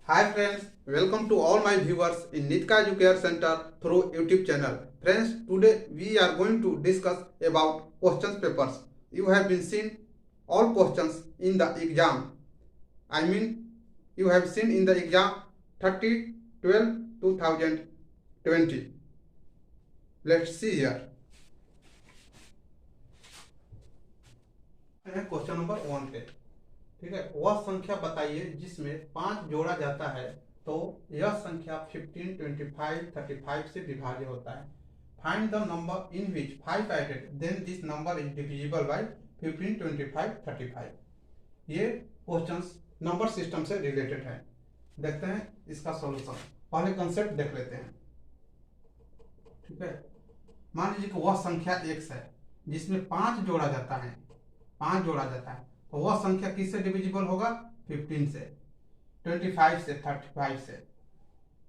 Hi friends, welcome to all my viewers in Nitka Educare Center through YouTube channel. Friends, today we are going to discuss about questions papers. You have been seen all questions in the exam. You have seen in the exam 30/12/2020. Let's see here. Question number 1 पे, ठीक है। वह संख्या बताइए जिसमें 5 जोड़ा जाता है तो यह संख्या 15, 25, 35 से विभाज्य होता है। Find the number in which 5 added then this number is divisible by 15, 25, 35। ये क्वेश्चंस नंबर सिस्टम से रिलेटेड है। देखते हैं इसका सॉल्यूशन। पहले कंसेप्ट देख लेते हैं, ठीक है। मान लीजिए कि वह संख्या x है जिसमें 5 जोड़ा जाता है, 5 जोड़ा जाता है तो वह संख्या किससे डिविजिबल होगा? 15 से, 25 से, 35 से,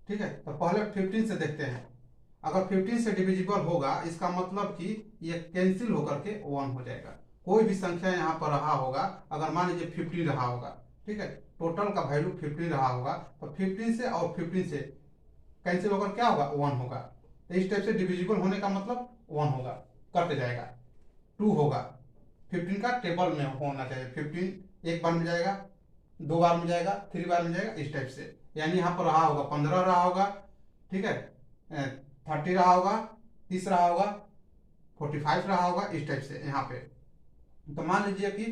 ठीक है। तो पहले 15 से देखते हैं। अगर 15 से डिविजिबल होगा इसका मतलब कि ये कैंसिल होकर के 1 हो जाएगा। कोई भी संख्या यहाँ पर रहा होगा, अगर मान लीजिए 15 रहा होगा, ठीक है, टोटल का वैल्यू 15 रहा होगा तो 15 से और 15 से कैंसिल होकर क्या होगा? 1 होगा। तो इस टाइप से डिविजिबल होने का मतलब 1 होगा, कट जाएगा, 2 होगा। 15 का टेबल में होना चाहिए। 15 एक बार में जाएगा, 2 बार में जाएगा, 3 बार में जाएगा, इस टाइप से। यानी यहाँ पर रहा होगा 15 रहा होगा, ठीक है, 30 रहा होगा, 30 रहा होगा, 45 रहा होगा, इस टाइप से यहाँ पे। तो मान लीजिए कि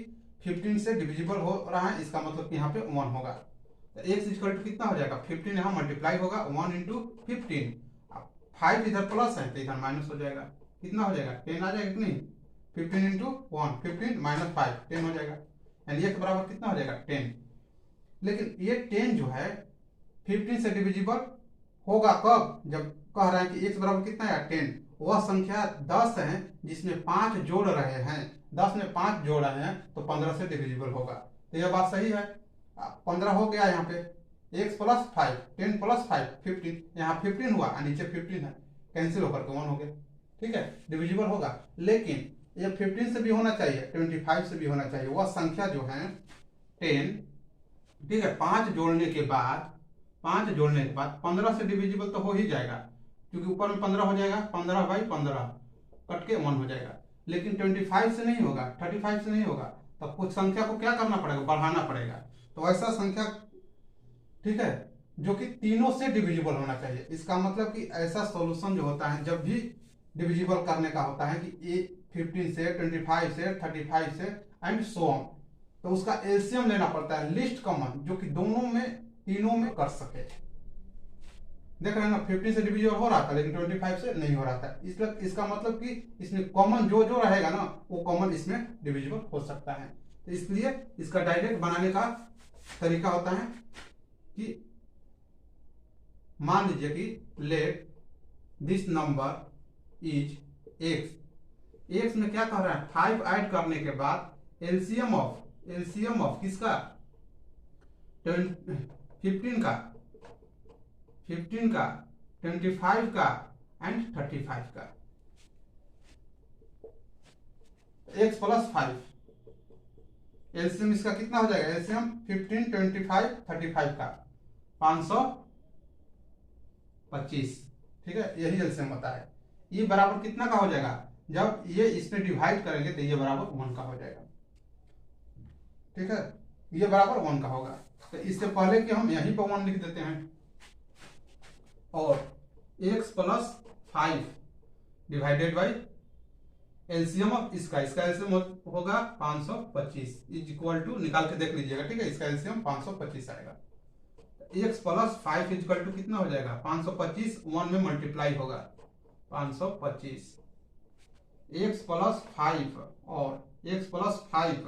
15 से डिविजिबल हो रहा है, इसका मतलब कि यहाँ पे 1 होगा। तो x इक्वल टू कितना हो जाएगा? 15 यहाँ मल्टीप्लाई होगा 1 इंटू 15। 5 इधर प्लस है तो इधर माइनस हो जाएगा। कितना हो जाएगा? 10 आ जाएगा कि नहीं? 15 इंटू 1, 15 माइनस 5, 10 हो जाएगा। यानी ये बराबर कितना हो जाएगा? 10। लेकिन ये 10 जो है 15 से डिविजिबल होगा कब? जब कह रहे हैं कि x बराबर कितना है? 10। वह संख्या 10 है जिसमें 5 जोड़ रहे हैं। 10 में 5 जोड़ रहे हैं तो 15 से डिविजिबल होगा। तो यह बात सही है। 15 हो गया यहाँ पे, x प्लस 5, 10 प्लस 5, 15। यहाँ 15 हुआ और नीचे 15 है, कैंसिल होकर के 1 हो गया, ठीक है, डिविजिबल होगा। लेकिन ये 15 से भी होना चाहिए, 25 से भी होना चाहिए। वह संख्या जो है 10, ठीक है, 5 जोड़ने के बाद 15 से डिविजिबल तो हो ही जाएगा, क्योंकि ऊपर में 15 हो जाएगा, 15/15 कट के 1 हो जाएगा। लेकिन 25 से नहीं होगा, 35 से नहीं होगा, तब कुछ संख्या को क्या करना पड़ेगा? बढ़ाना पड़ेगा। तो ऐसा संख्या, ठीक है, जो कि तीनों से डिविजिबल होना चाहिए। इसका मतलब कि ऐसा सॉल्यूशन जो होता है जब भी डिविजिबल करने का होता है कि 15 से, 25 से, 35 से एंड सो ऑन, तो उसका एलसीएम लेना पड़ता है, लिस्ट कॉमन, जो कि दोनों में, तीनों में कर सके। देख रहे हैं ना, 15 से डिविजिबल हो रहा था लेकिन 25 से नहीं हो रहा था। इसलिए इसका मतलब कि इसमें कॉमन जो जो रहेगा ना, वो कॉमन इसमें डिविजिबल हो सकता है। तो इसलिए इसका डायरेक्ट बनाने का तरीका होता है कि मान लीजिए कि let this number is x में क्या कह रहा है? 5 ऐड करने के बाद एलसीएम ऑफ किसका? 15 का, 25 का एंड 35 का। x प्लस 5, एलसीएम इसका कितना हो जाएगा? एलसीएम 15, 25, 35 का 525, ठीक है, यही एलसीएम होता है। ये बराबर कितना का हो जाएगा? जब ये इसमें डिवाइड करेंगे तो ये बराबर 1 का हो जाएगा, ठीक है, ये बराबर 1 का होगा। तो इससे पहले कि हम यहीं पर 1 लिख देते हैं, और x plus 5 divided by LCM of इसका एलसीएम होगा 525 इज इक्वल टू, निकाल के देख लीजिएगा, ठीक है, इसका एलसीएम 525 आएगा। x plus 5 is equal to कितना हो जाएगा? 525 1 में मल्टीप्लाई होगा 525, x प्लस 5 और x plus 5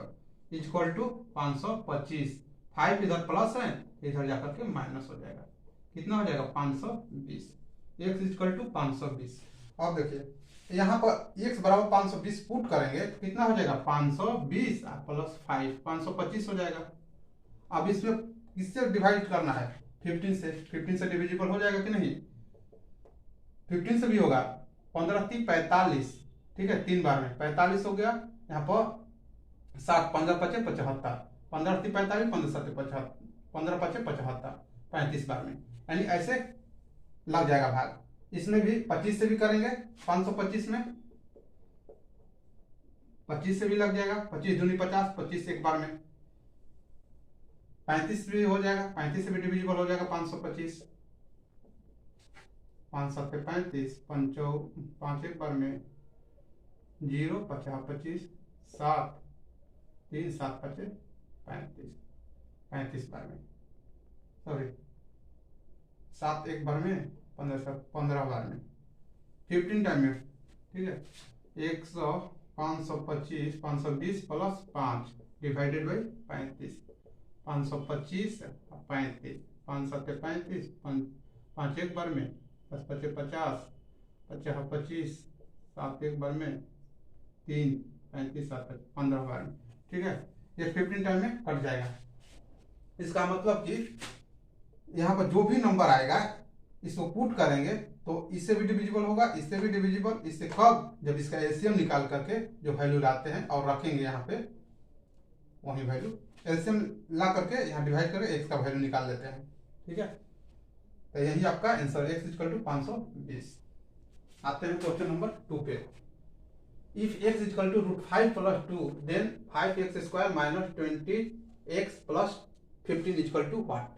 is equal to 525। 5 इधर प्लस है, इधर जाकर के माइनस हो जाएगा। कितना हो जाएगा? 520। x is equal to 520। अब देखिए यहाँ पर x बराबर 520 पुट करेंगे तो कितना हो जाएगा? 520 प्लस 5, 525 हो जाएगा। अब इसमें किससे डिवाइड करना है? 15 से। 15 से डिविजिबल हो जाएगा कि नहीं? 15 से भी होगा। 15 × 45, ठीक है, 3 बार में 45 हो गया। यहाँ पर 7, 15 × 5 = 75, 15 × 45, 15 × 7 = 75, 15 × 5 = 75। 35 बार में, यानी ऐसे लग जाएगा भाग। इसमें भी 25 से भी करेंगे, 525 में 25 से भी लग जाएगा, 25 दूनी 50, 25 एक बार में। 35 भी हो जाएगा, 35 से भी डिविजिबल हो जाएगा 525, 5 7 35, 5 एक बार में 0, 50 25, 7 3 7 5 35, 35 बार में, सॉरी 7 एक बार में, 15 बार में, 15 टाइम में, ठीक है। 100 525 520 प्लस 5 डिवाइडेड बाई 35, 525 35, 5 7 35, 5 एक बार में, 10 5 50, 50 25, 7 एक बार में, 3 35 7 15 बार में, ठीक है। ये 15 टाइम में कट जाएगा। इसका मतलब कि यहाँ पर जो भी नंबर आएगा इसको पुट करेंगे तो इससे भी डिविजिबल होगा, इससे भी डिविजिबल, इससे कब, जब इसका एलसीएम निकाल करके जो वैल्यू लाते हैं और रखेंगे यहाँ पे वही वैल्यू, एलसीएम ला करके यहाँ डिवाइड करके एक्स का वैल्यू निकाल लेते हैं, ठीक है। तो यही आपका आंसर x इक्वल टू 520। आते हैं क्वेश्चन नंबर 2 पे। If x equal to √5 plus 2 then 5x square minus 20x plus 15 equal to what.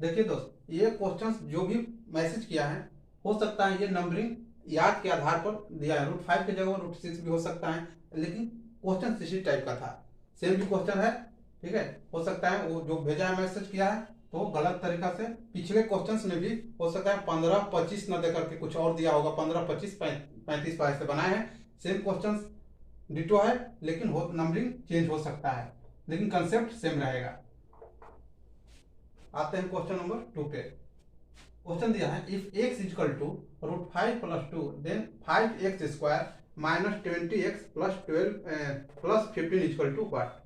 देखिए दोस्त, ये क्वेश्चंस जो भी मैसेज किया है, हो सकता है ये नंबरिंग याद के आधार पर दिया है, √5 की जगह √6 भी हो सकता है, लेकिन क्वेश्चन इसी टाइप का था, सेम भी क्वेश्चन है, ठीक है। हो सकता है वो जो भेजा है मैसेज किया है तो गलत तरीका से, पिछले क्वेश्चंस में भी हो सकता है 15 25 न देकर के कुछ और दिया होगा, 15 25 35 बार से बनाए हैं, सेम क्वेश्चंस डिटो है, लेकिन नंबरिंग चेंज हो सकता है, लेकिन कंसेप्ट सेम रहेगा। आते हैं क्वेश्चन नंबर 2 पे। क्वेश्चन दिया है if x equal to √5 plus 2 then 5x square minus 20x plus 12 plus 15 equal to what.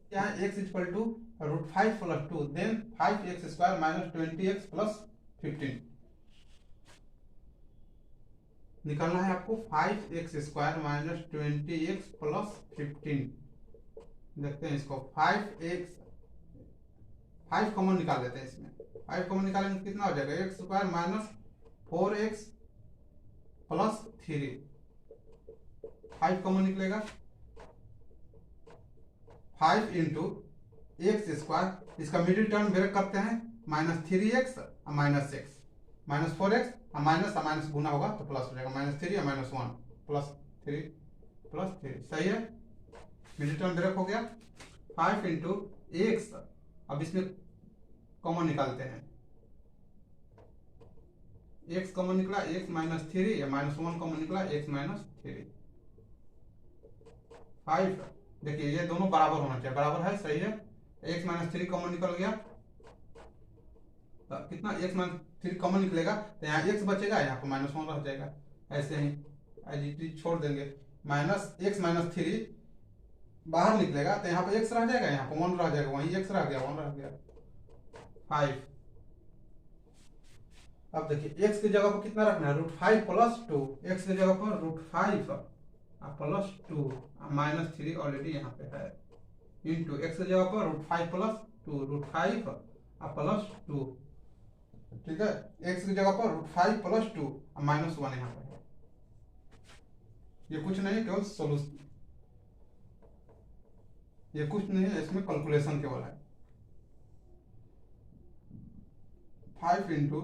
क्या है x equal to √5 plus 2 then 5x square minus 20x plus 15। निकालना है आपको 5x square minus 20x plus 15। देखते हैं इसको, 5 कॉमन निकाल लेते हैं इसमें, 5 कॉमन निकालेंगे कितना हो जाएगा, x square minus 4x plus 3, 5 common निकलेगा, 5 इंटू एक्स स्क्वायर, इसका मिडिल टर्म ब्रेक करते हैं, माइनस 3x और माइनस x, माइनस 4x और माइनस गुना होगा तो प्लस हो जाएगा, -3 और -1 प्लस 3 सही है, मिडिल टर्म ब्रेक हो गया। 5 इंटू एक्स, अब इसमें कॉमन निकालते हैं, x कॉमन निकला, x -3 या -1 कॉमन निकला, x -3, 5। देखिए ये दोनों बराबर होना चाहिए, बराबर है, सही है। x -3 कॉमन निकल गया, तो कितना x -3 कॉमन निकलेगा तो यहाँ x बचेगा, यहाँ पर -1 रह जाएगा, ऐसे ही एज छोड़ देंगे, x -3 बाहर निकलेगा तो यहाँ पे x रह जाएगा, यहाँ पे 1 रह जाएगा, वहीं x रह गया, 1 रह गया, 5। अब देखिए x की जगह पर कितना रखना है, √5 प्लस 2, x की जगह पर √5 प्लस 2 -3 ऑलरेडी यहाँ पे है, इंटू x की जगह पर √5 प्लस 2, √5 प्लस 2, ठीक है। x की जगह पर √5 प्लस 2 -1 यहाँ पे है, ये कुछ नहीं, केवल सोल्यूशन, ये कुछ नहीं है, इसमें कैलकुलेशन केवल है। 5 इंटू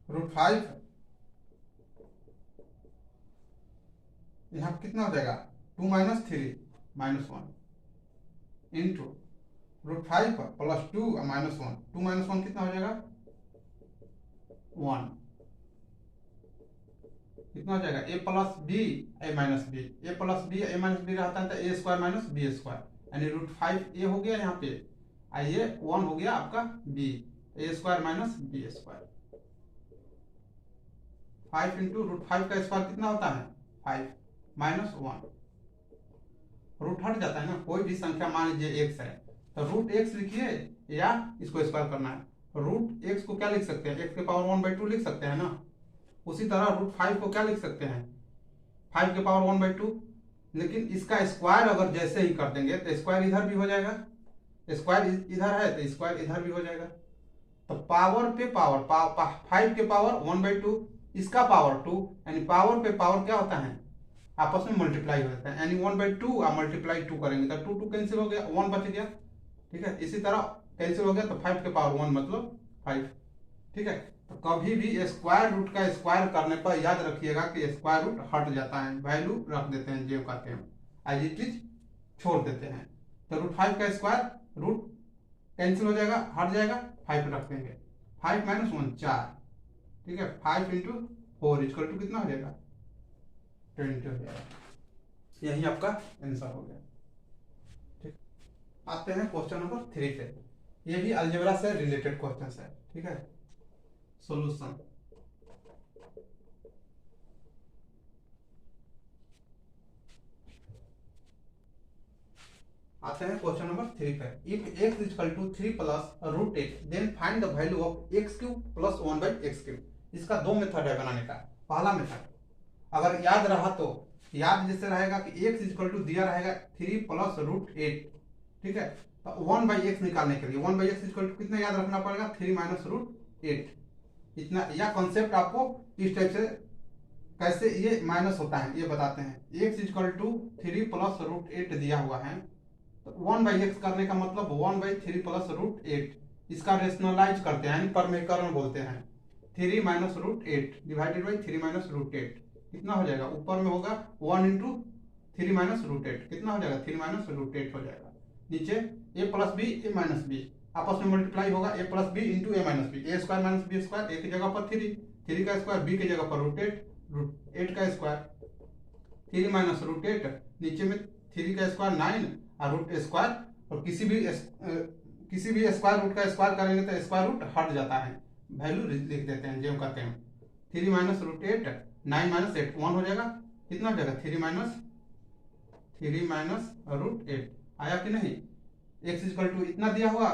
√5, यहाँ कितना हो जाएगा, 2 - 3 -1 इंटू √5 प्लस 2 और -1, 2 - 1 कितना हो जाएगा, 1, कितना हो जाएगा, a plus B a minus B, a plus B a minus B रहता है तो a square minus B square, यानी √5 a हो गया यहाँ पे, ये 1 हो गया आपका b, a square minus B square. 5 into √5 का स्क्वायर कितना होता है, 5 -1, रूट हट जाता है ना, कोई भी संख्या मान लीजिए x है तो √x लिखिए या इसको स्क्वायर करना है, √x को क्या लिख सकते हैं, x के पावर 1/2 लिख सकते हैं ना, उसी तरह √5 को क्या लिख सकते हैं, 5 के पावर 1/2 लेकिन इसका स्क्वायर अगर जैसे ही कर देंगे तो स्क्वायर इधर भी हो जाएगा, स्क्वायर इधर है तो स्क्वायर इधर भी हो जाएगा। तो पावर पे पावर 5 के पावर 1/2, इसका पावर 2, यानी पावर पे पावर क्या होता है, आपस में मल्टीप्लाई हो जाता है, यानी 1/2 आप मल्टीप्लाई 2 करेंगे तो 2 कैंसिल हो गया, 1 बच गया। ठीक है, इसी तरह कैंसिल हो गया तो 5 के पावर 1 मतलब 5। ठीक है, तो कभी भी स्क्वायर रूट का स्क्वायर करने पर याद रखिएगा कि स्क्वायर रूट हट जाता है, वैल्यू रख देते हैं, जो कहते हैं एज इट इज छोड़ देते हैं। तो √5 का स्क्वायर रूट कैंसिल हो जाएगा, हट जाएगा, 5 रख देंगे, 5 - 1 4। ठीक है, 5 × 4 = कितना हो जाएगा, 20 हो जाएगा। यही आपका आंसर हो गया। ठीक, आते हैं क्वेश्चन नंबर 3 पे। ये भी अलजेब्रा से रिलेटेड क्वेश्चन है। ठीक है, सॉल्यूशन। आते हैं क्वेश्चन नंबर 3 पे। If x = 3 + √8 then find the value of x³ + 1/x³। इसका दो मेथड है बनाने का। पहला मेथड अगर याद रहा तो याद जैसे रहेगा कि x = दिया रहेगा 3 + √8। ठीक है, तो 1/x निकालने के लिए 1/x = कितना याद रखना पड़ेगा, 3 - √8। इतना, या कॉन्सेप्ट आपको इस टाइप से कैसे ये माइनस होता है ये बताते हैं। x = 3 + √8 दिया हुआ है, तो 1/x करने का मतलब 1/3 + √8। इसका रेशनलाइज करते हैं, परमेकरण बोलते हैं। 3 - √8 डिवाइडेड बाई 3 - √8 कितना हो जाएगा, ऊपर में होगा 1 × 3 - √8 कितना हो जाएगा, 3 - √8 हो जाएगा। नीचे a + b a - b आपस में मल्टीप्लाई होगा, a + b × a - b, a² - b², a की जगह पर 3 का स्क्वायर, b की जगह पर √8 का स्क्वायर, 3 - √8 नीचे में 3 का स्क्वायर 9 और √² और किसी भी स्क्वायर रूट का स्क्वायर करेंगे तो स्क्वायर रूट हट जाता है, वैल्यू लिख देते हैं, जो कहते हैं 3 - √8 9 - 8 1 हो जाएगा, कितना हो जाएगा 3 - √8 आया कि नहीं। x = इतना दिया हुआ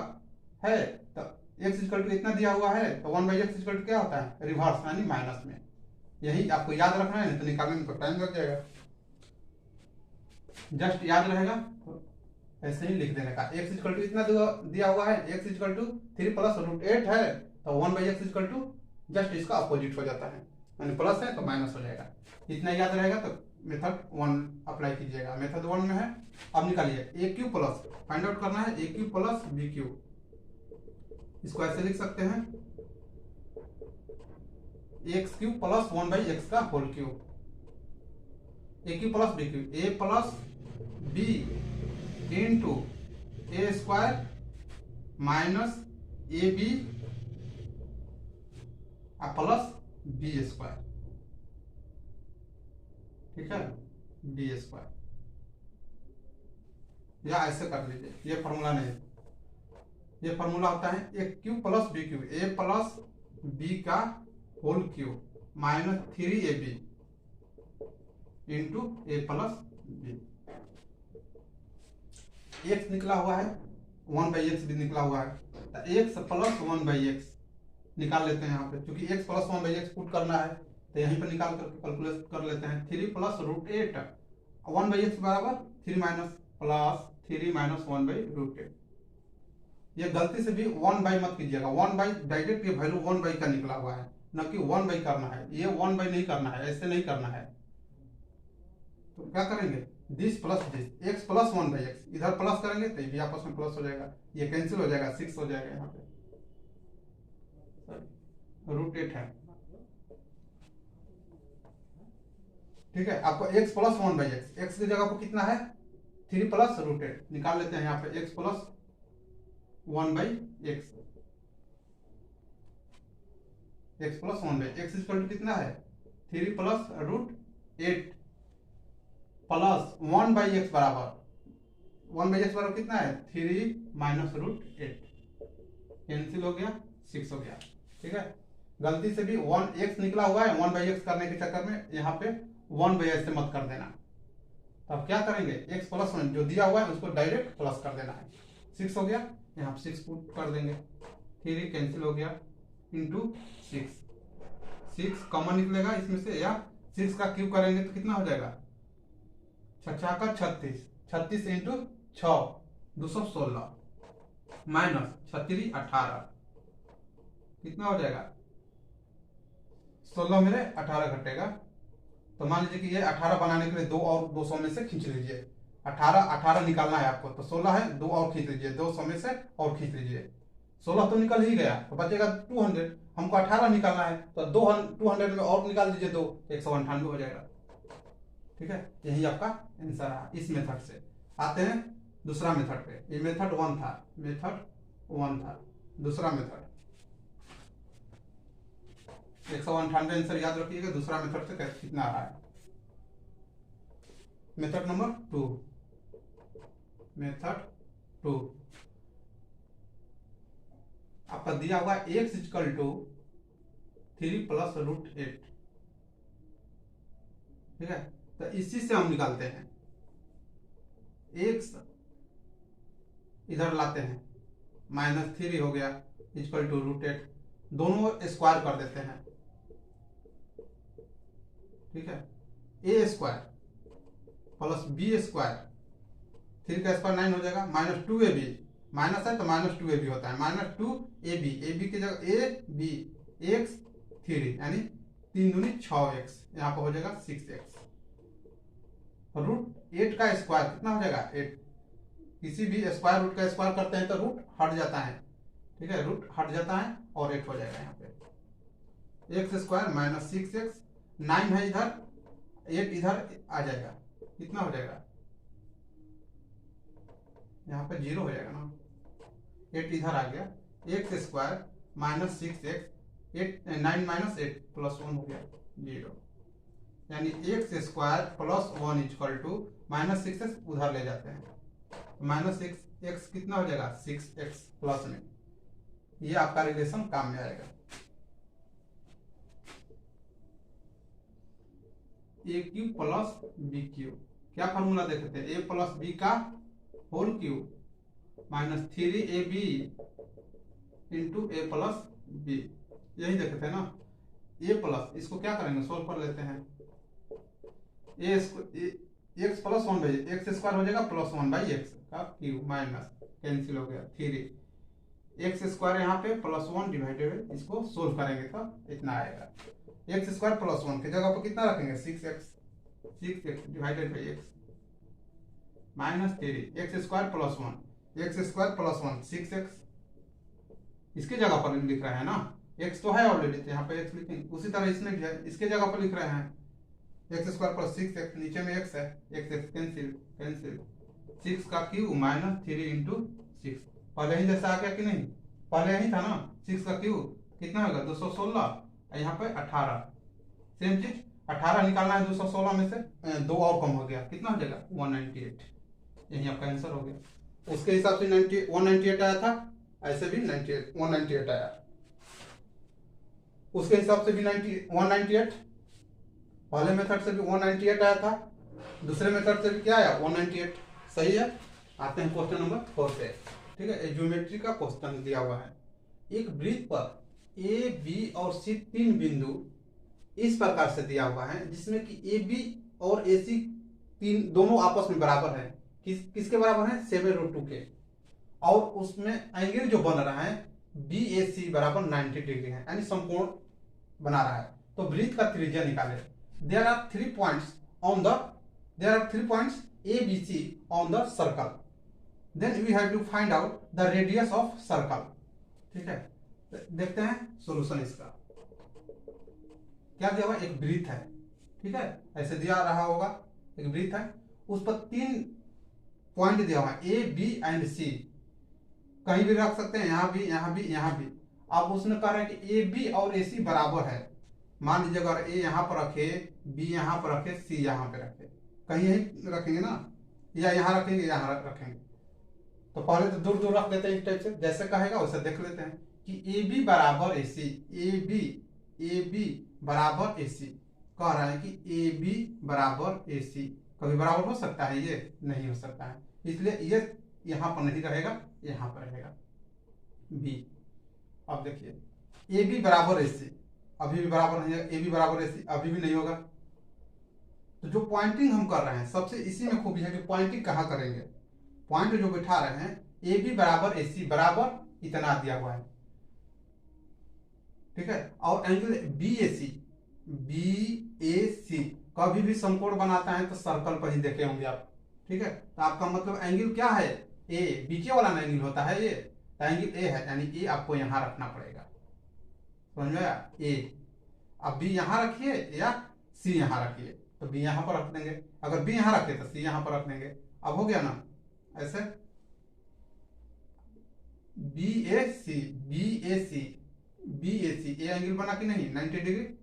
है तो x = इतना दिया हुआ है तो 1/x = क्या होता है, रिवर्स यानी माइनस में। यही आपको याद रखना है, नहीं तो निकालने में तो टाइम लग जाएगा। जस्ट याद रहेगा तो ऐसे ही लिख देने का। x = इतना दिया हुआ है, x = 3 + √8 है तो 1/x = जस्ट इसका अपोजिट हो जाता है, यानी प्लस है तो माइनस हो जाएगा। इतना याद रहेगा तो मेथड 1 अप्लाई कीजिएगा। मेथड 1 में है, अब निकालिए a³ प्लस, फाइंड आउट करना है a³ + b³। इसको ऐसे लिख सकते हैं x³ + 1/x का whole cube, a³ + b³, a + b × a² - ab plus b²। ठीक है, b², या ऐसे कर लीजिए, ये फॉर्मूला नहीं, ये फॉर्मूला होता है a³ + b³, a + b का whole cube -3ab × a + b। x निकला हुआ है, 1/x भी निकला हुआ है, तो x + 1/x निकाल लेते हैं यहाँ पे, क्योंकि x + 1/x पुट करना है तो यहीं पर निकाल कर कैलकुलेट कर लेते हैं। 3 + √8 1/x बराबर 3 प्लस 3 - 1/√8। ये गलती से भी 1/, मत कीजिएगा, 1/, डायरेक्ट ये वैल्यू 1/, का निकला हुआ है, न कि 1/, करना है, ये 1/, नहीं करना है, ऐसे नहीं करना है। तो क्या करेंगे, this plus this, x + 1/x इधर प्लस करेंगे तो ये आपस में प्लस हो जाएगा, ये कैंसिल हो जाएगा, 6 हो जाएगा, यहाँ पे √8 है। ठीक है, आपको x + 1/x, x की जगह पर कितना है 3 + √8 निकाल लेते हैं यहाँ पे, x + 1/x, x + 1/x = कितना है 3 + √8 प्लस 1/x बराबर, 1/x बराबर कितना है 3 - √8, कैंसिल हो गया, 6 हो गया। ठीक है, गलती से भी 1x निकला हुआ है, 1/x करने के चक्कर में यहाँ पे 1/x से मत कर देना। तब क्या करेंगे, x + 1 जो दिया हुआ है उसको डायरेक्ट प्लस कर देना है, 6 हो गया, यहाँ 6 पुट कर देंगे, 3 कैंसिल हो गया × 6 कॉमन निकलेगा इसमें से, या 6 का क्यूब करेंगे तो कितना हो जाएगा छक्का का 36, 36 इंटू 6 216 माइनस 36 18, कितना हो जाएगा 16 मेरे 18 घटेगा। तो मान लीजिए कि ये 18 बनाने के लिए 2 और 200 में से खींच लीजिए। 18 निकालना है आपको, तो 16 है, 2 और खींच लीजिए, 200 में से और खींच लीजिए। 16 तो निकल ही गया, तो बचेगा 200। हमको 18 निकालना है, तो 200 में और निकाल दीजिए 2, 198 हो जाएगा। ठीक है, यही आपका आंसर है इस मेथड से। आते हैं दूसरा मेथड पे। ये मेथड 1 था, दूसरा मेथड 198 आंसर याद रखिएगा। दूसरा मेथड से कितना आ रहा है। मेथड नंबर 2, आपका दिया हुआ x equal to 3 plus root 8। ठीक है, तो इसी से हम निकालते हैं। x इधर लाते हैं, -3 हो गया इक्वल टू रूट 8, दोनों स्क्वायर कर देते हैं। ठीक है, a square plus b square, 3 का स्क्वायर 9 हो जाएगा, -2ab, माइनस है तो -2ab होता है, -2ab, ab की जगह ab x 3 यानी 3 दूनी 6x, यहाँ पर हो जाएगा 6x। रूट 8 का स्क्वायर कितना हो जाएगा 8। किसी भी स्क्वायर रूट का स्क्वायर करते हैं तो रूट हट जाता है। ठीक है, रूट हट जाता है और 8 हो जाएगा यहाँ पे। x स्क्वायर माइनस 6x, 9 है इधर, 8 इधर आ जाएगा, कितना हो जाएगा यहाँ पे 0 हो जाएगा ना, 8 इधर आ गया, x square minus 6x, 9 minus 8 plus 1 हो गया 0, यानी x square plus 1 equal to -6x उधर ले जाते हैं, -6x कितना हो जाएगा 6x प्लस में। ये आपका रिलेशन काम में आएगा। ए क्यूब प्लस बी क्यूब, क्या फॉर्मूला देखते हैं, a प्लस बी का होल क्यूब -3ab इंटू ए प्लस बी, यही देखते हैं ना। a प्लस, इसको क्या करेंगे सोल्व कर लेते हैं, x plus 1 by x square हो जाएगा प्लस 1 बाई एक्स का क्यूब, माइनस कैंसिल हो गया 3, एक्स स्क्वायर यहाँ पे प्लस 1 डिवाइडेड, इसको सोल्व करेंगे तो इतना आएगा। एक्स स्क्वायर प्लस 1 की जगह पर कितना रखेंगे 6x divided by x minus 3, x square plus 1 6x, इसके जगह पर लिख रहे हैं ना, x तो है ऑलरेडी, तो यहाँ पे x लिखेंगे, उसी तरह इसमें भी है, इसके जगह पर लिख रहे हैं एक्स स्क्वायर प्लस 6x, नीचे में x है, x कैंसिल, 6 का क्यूब माइनस 3 इंटू 6, पहले ही जैसा आ गया कि नहीं, पहले यही था ना, 6 का क्यूब कितना होगा 216, यहाँ पे 18, सेम चीज 18 निकालना है 216 में से 2 और कम हो गया, कितना हो जाएगा 198, यही आपका आंसर हो गया। उसके हिसाब से 198 आया था, ऐसे भी 198 आया, उसके हिसाब से भी 198, पहले मेथड से भी 198 आया था, दूसरे मेथड से भी क्या आया 198, सही है। आते हैं क्वेश्चन नंबर 4 पे। ठीक है, ज्योमेट्री का क्वेश्चन दिया हुआ है, एक वृत्त पर ए बी और सी 3 बिंदु इस प्रकार से दिया हुआ है जिसमें कि ए बी और ए सी दोनों आपस में बराबर है, किसके बराबर है 7√2 के, और उसमें एंगल जो बन रहा है बी ए सी बराबर 90 डिग्री है, यानी समकोण बना रहा है। तो वृत्त का त्रिज्या निकाले। There are 3 points A, B, C on the circle. Then we have to find out the radius of circle. ठीक है, देखते हैं सॉल्यूशन इसका। क्या दिया हुआ, एक वृत्त है, ठीक है, ऐसे दिया रहा होगा, एक वृत्त है, उस पर 3 पॉइंट दिया हुआ है A, B एंड C, कहीं भी रख सकते हैं, यहाँ भी, यहाँ भी, यहाँ भी। अब उसने कहा है कि ए बी और ए सी बराबर है, मान लीजिए अगर ए यहाँ पर रखे, बी यहाँ पर रखे, सी यहाँ पे रखे, कहीं यही रखेंगे ना, या यहाँ रखेंगे, यहाँ रखेंगे, तो पहले तो दूर दूर रख देते हैं इस टाइप से, जैसे कहेगा वैसे देख लेते हैं कि ए बी बराबर ए सी, ए बी बराबर ए सी, कह रहा है कि ए बी बराबर ए सी, कभी बराबर हो सकता है, ये नहीं हो सकता है, इसलिए ये यहाँ पर नहीं रहेगा, यहाँ पर रहेगा बी। अब देखिए ए बी बराबर ए सी, अभी भी बराबर नहीं है, ए बी बराबर ए सी अभी भी नहीं होगा, तो जो पॉइंटिंग हम कर रहे हैं, सबसे इसी में खूबी है कि पॉइंटिंग कहाँ करेंगे। पॉइंट जो बैठा रहे हैं, ए बी बराबर ए सी बराबर इतना दिया हुआ है, ठीक है। और एंगल बी ए सी कभी भी समकोण बनाता है तो सर्कल पर ही देखे होंगे आप, ठीक है। तो आपका मतलब एंगल क्या है, ए, बीचे वाला एंगल होता है ये, तो एंगल ए है, यानी ए आपको यहां रखना पड़ेगा, समझ में आया। ए, अब बी यहां रखिए या सी यहां रखिए, तो बी यहां पर रख देंगे, अगर बी यहां रखे तो सी यहां पर रख देंगे। अब हो गया ना ऐसे, B A C A angle बना कि नहीं 90 डिग्री।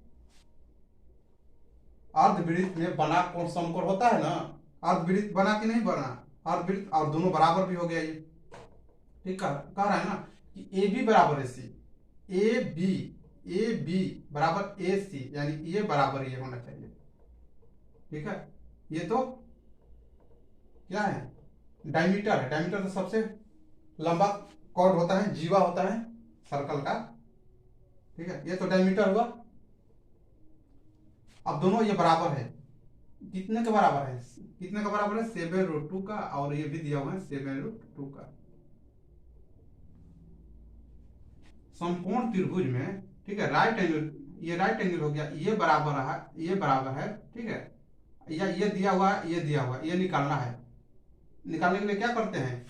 अर्धवृत्त में बना कोण समकोण होता है ना, अर्धवृत्त बना कि नहीं बना, अर्धवृत्त, और दोनों बराबर भी हो गया ये, ठीक है। कह रहा है ना कि ए बी बराबर ए सी, ए बी बराबर ए सी, यानी ये बराबर ये होना चाहिए, ठीक है। ये तो क्या है, डायमीटर है, डायमीटर तो सबसे लंबा कॉर्ड होता है, जीवा होता है सर्कल का, ठीक है। ये तो डायमीटर हुआ। अब दोनों ये बराबर है, कितने के बराबर है, कितने का बराबर है 7√2 का, और ये भी दिया हुआ है 7√2 का। समकोण त्रिभुज में, ठीक है, राइट एंगल, ये राइट एंगल हो गया, ये बराबर है, ये बराबर है, ठीक है, या ये दिया हुआ है, ये दिया हुआ है, ये निकालना है। निकालने के लिए क्या करते हैं,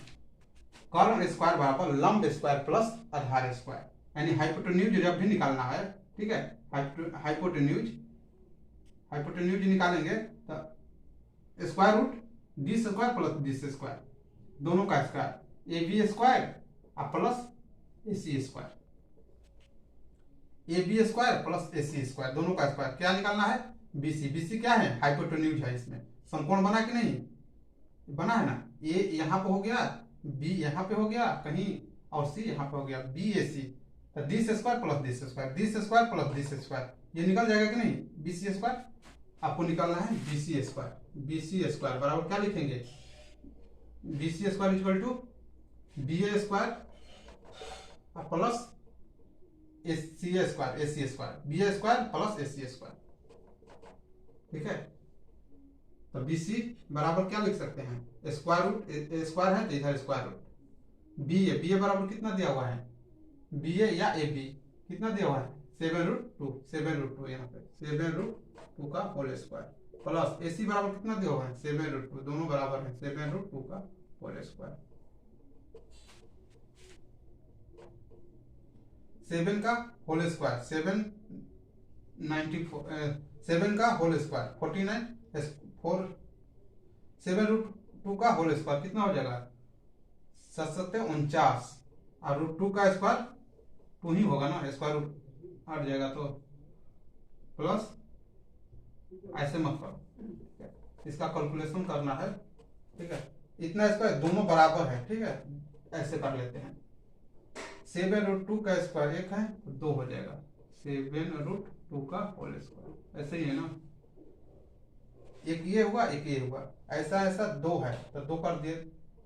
कर्ण स्क्वायर बराबर लंब स्क्वायर प्लस आधार स्क्वायर, यानी हाइपोटेन्यूज जब भी निकालना है, ठीक है, हाइपोटेन्यूज निकालेंगे तो square root D square plus D square, दोनों का square, A B square plus A C square, A B square plus A C square, दोनों का स्क्वायर। क्या निकालना है, बी सी क्या है, हाइपोटेन्यूज है, इसमें समकोण बना कि नहीं बना है ना, ए यहाँ पे हो गया, बी यहाँ पे हो गया कहीं, और सी यहाँ पे हो गया, बी ए सी, तो D square plus D square, D square plus D square, ये निकल जाएगा कि नहीं, बी सी स्क्वायर। आपको निकालना है बी सी स्क्वायर बराबर क्या लिखेंगे, B C square equal to B A square plus A C square, B A square plus A C square, ठीक है। तो बी सी बराबर क्या लिख सकते हैं, स्क्वायर रूट, स्क्वायर है तो इधर स्क्वायर रूट, बी ए बराबर कितना दिया हुआ है, बी ए या ए बी कितना दिया हुआ है 7√2 यहाँ पे 7√2 का होल स्क्वायर प्लस ए सी बराबर कितना दिया हुआ है 7√2, दोनों बराबर है 7√2 का होल स्क्वायर, 7 का होल स्क्वायर 7 का होल स्क्वायर 49, 7√2 का होल स्क्वायर कितना हो जाएगा 749, और √2 का स्क्वायर 2 ही होगा ना, स्क्वायर रूट हट जाएगा तो प्लस, ऐसे मत करो, इसका कैलकुलेशन करना है, ठीक है। इतना स्क्वायर दोनों बराबर है, ठीक है, ऐसे कर लेते हैं। 7√2 का स्क्वायर 1 है तो 2 हो जाएगा, 7√2 का होल स्क्वायर, ऐसे ही है ना, एक ये हुआ एक ये हुआ, ऐसा ऐसा 2 है तो 2 कर दिए,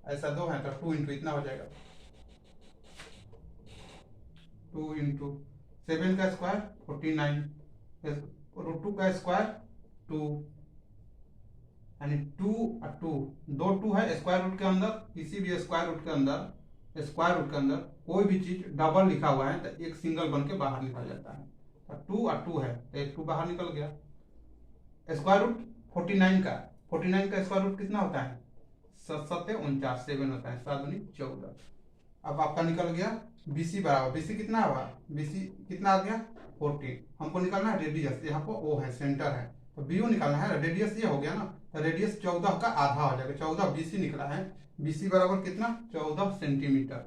ऐसा 2 है तो 2 इंटू इतना हो जाएगा, 2 इंटू 7 का स्क्वायर 49, √2 का स्क्वायर 2, यानी 2 और 2, 2 है स्क्वायर रूट के अंदर, किसी भी स्क्वायर रूट के अंदर कोई भी चीज डबल लिखा हुआ है तो एक सिंगल बन के बाहर निकल जाता है, तो 2 और 2 है तो एक 2 बाहर निकल गया। स्क्वायर रूट 49 का स्क्वायर रूट कितना होता है 749, 7 होता है, 7 दूनी 14। अब आपका निकल गया BC बराबर, BC कितना हुआ, BC कितना आ गया 14, हमको निकालना है रेडियस, यहाँ पर O है सेंटर है, तो BO निकालना है, रेडियस ये हो गया ना, तो रेडियस 14 का आधा हो जाएगा, 14 BC निकला है, BC बराबर कितना 14 सेंटीमीटर,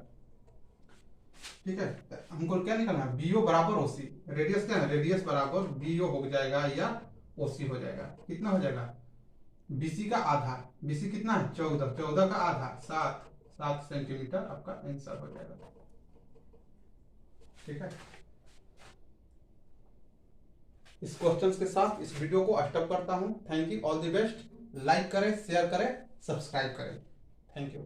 ठीक है। हमको क्या निकालना है BO बराबर OC, रेडियस क्या है, रेडियस बराबर BO हो जाएगा या OC हो जाएगा, कितना हो जाएगा BC का आधा, BC कितना है 14 का आधा 7 सेंटीमीटर, आपका आंसर हो जाएगा, ठीक है। इस क्वेश्चंस के साथ इस वीडियो को स्टॉप करता हूं। Thank you, all the best, like करें, शेयर करें, सब्सक्राइब करें, थैंक यू।